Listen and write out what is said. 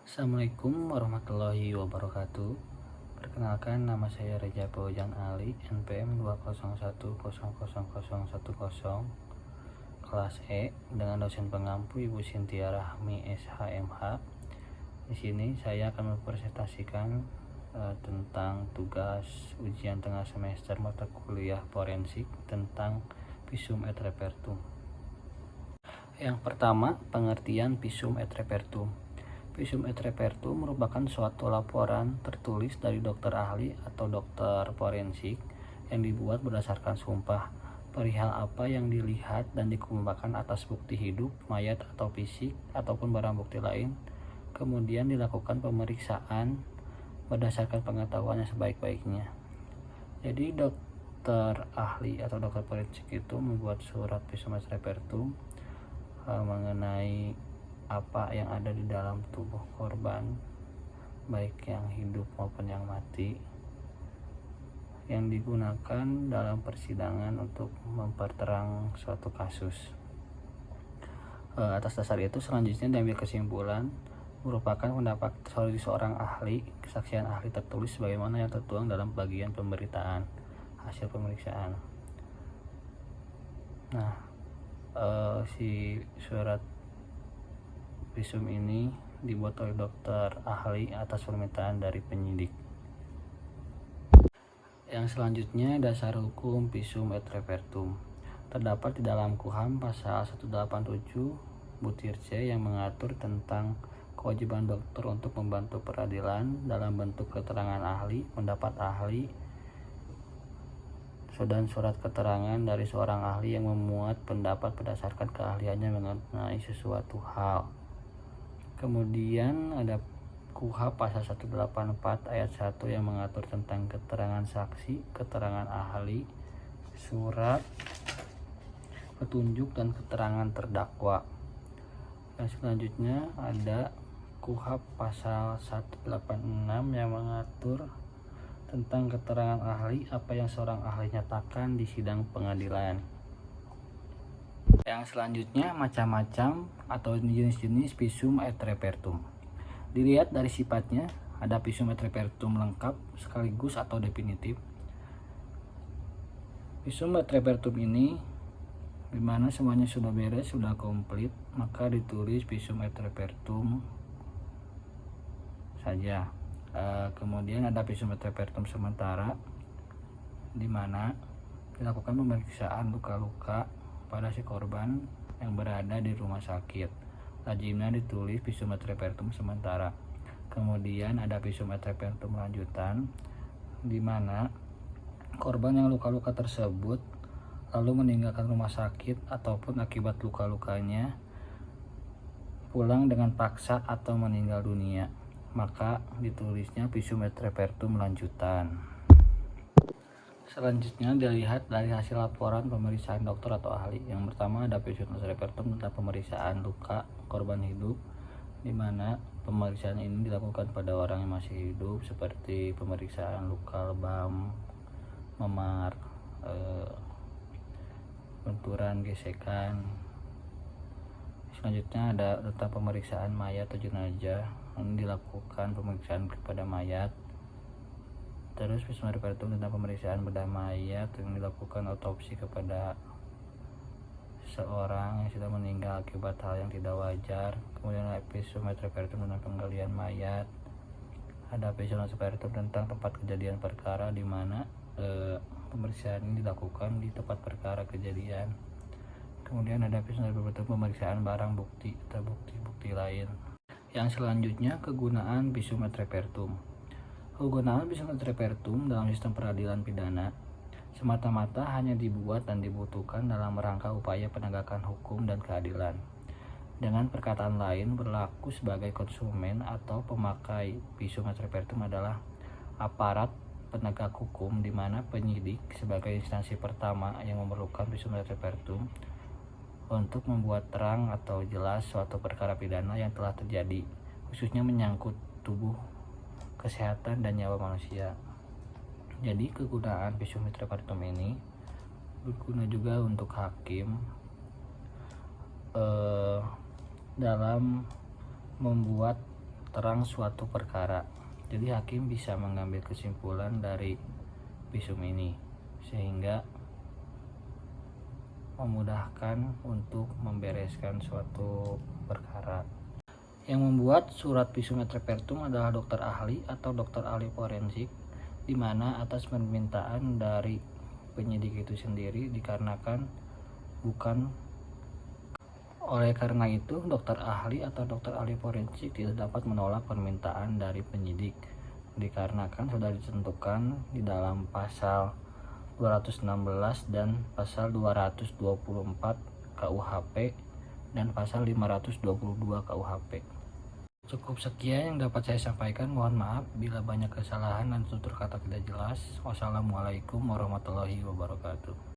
Assalamualaikum warahmatullahi wabarakatuh. Perkenalkan, nama saya Reza Fauzan Ali, NPM 2010010, kelas E, dengan dosen pengampu Ibu Sintia Rahmi SHMH. Di sini saya akan mempresentasikan tentang tugas ujian tengah semester mata kuliah forensik tentang visum et repertum. Yang pertama, pengertian visum et repertum. Visum et repertum merupakan suatu laporan tertulis dari dokter ahli atau dokter forensik yang dibuat berdasarkan sumpah perihal apa yang dilihat dan dikemukakan atas bukti hidup, mayat atau fisik ataupun barang bukti lain. Kemudian dilakukan pemeriksaan berdasarkan pengetahuannya sebaik-baiknya. Jadi dokter ahli atau dokter forensik itu membuat surat visum et repertum mengenai apa yang ada di dalam tubuh korban, baik yang hidup maupun yang mati, yang digunakan dalam persidangan untuk memperterang suatu kasus. Atas dasar itu selanjutnya diambil kesimpulan merupakan pendapat seorang ahli, kesaksian ahli tertulis sebagaimana yang tertuang dalam bagian pemberitaan hasil pemeriksaan. Nah, si surat visum ini dibuat oleh dokter ahli atas permintaan dari penyidik. Yang selanjutnya, dasar hukum visum et repertum. Terdapat di dalam KUHAM pasal 187 butir C yang mengatur tentang kewajiban dokter untuk membantu peradilan dalam bentuk keterangan ahli, pendapat ahli, dan surat keterangan dari seorang ahli yang memuat pendapat berdasarkan keahliannya mengenai sesuatu hal. Kemudian ada KUHP pasal 184 ayat 1 yang mengatur tentang keterangan saksi, keterangan ahli, surat, petunjuk, dan keterangan terdakwa. Yang selanjutnya ada KUHP pasal 186 yang mengatur tentang keterangan ahli, apa yang seorang ahli nyatakan di sidang pengadilan. Yang selanjutnya, macam-macam atau jenis-jenis visum et repertum. Dilihat dari sifatnya, ada visum et repertum lengkap sekaligus atau definitif. Visum et repertum ini dimana semuanya sudah beres, sudah komplit, maka ditulis visum et repertum saja. Kemudian ada visum et repertum sementara, dimana dilakukan pemeriksaan luka-luka pada si korban yang berada di rumah sakit. Lazimnya ditulis visum et repertum sementara. Kemudian ada visum et repertum lanjutan, di mana korban yang luka-luka tersebut lalu meninggalkan rumah sakit ataupun akibat luka-lukanya pulang dengan paksa atau meninggal dunia, maka ditulisnya visum et repertum lanjutan. Selanjutnya dilihat dari hasil laporan pemeriksaan dokter atau ahli. Yang pertama ada visum et repertum tentang pemeriksaan luka korban hidup, di mana pemeriksaan ini dilakukan pada orang yang masih hidup seperti pemeriksaan luka lebam, memar, benturan, gesekan. Selanjutnya ada tentang pemeriksaan mayat atau jenazah. Ini dilakukan pemeriksaan kepada mayat. Terus visum et repertum tentang pemeriksaan bedah mayat yang dilakukan otopsi kepada seorang yang sudah meninggal akibat hal yang tidak wajar. Kemudian ada visum et repertum tentang penggalian mayat. Ada visum et repertum tentang tempat kejadian perkara, di mana pemeriksaan ini dilakukan di tempat perkara kejadian. Kemudian ada visum et repertum pemeriksaan barang bukti atau bukti-bukti lain. Yang selanjutnya, kegunaan visum et repertum. Kegunaan visum et repertum dalam sistem peradilan pidana semata-mata hanya dibuat dan dibutuhkan dalam rangka upaya penegakan hukum dan keadilan. Dengan perkataan lain, berlaku sebagai konsumen atau pemakai visum et repertum adalah aparat penegak hukum, di mana penyidik sebagai instansi pertama yang memerlukan visum et repertum untuk membuat terang atau jelas suatu perkara pidana yang telah terjadi, khususnya menyangkut tubuh, kesehatan, dan nyawa manusia. Jadi kegunaan visum et repertum ini berguna juga untuk hakim dalam membuat terang suatu perkara. Jadi hakim bisa mengambil kesimpulan dari visum ini sehingga memudahkan untuk membereskan suatu perkara. Yang membuat surat visum et repertum adalah dokter ahli atau dokter ahli forensik, di mana atas permintaan dari penyidik itu sendiri dikarenakan bukan. Oleh karena itu, dokter ahli atau dokter ahli forensik tidak dapat menolak permintaan dari penyidik dikarenakan sudah ditentukan di dalam pasal 216 dan pasal 224 KUHP dan pasal 522 KUHP. Cukup sekian yang dapat saya sampaikan. Mohon maaf bila banyak kesalahan dan tutur kata tidak jelas. Wassalamualaikum warahmatullahi wabarakatuh.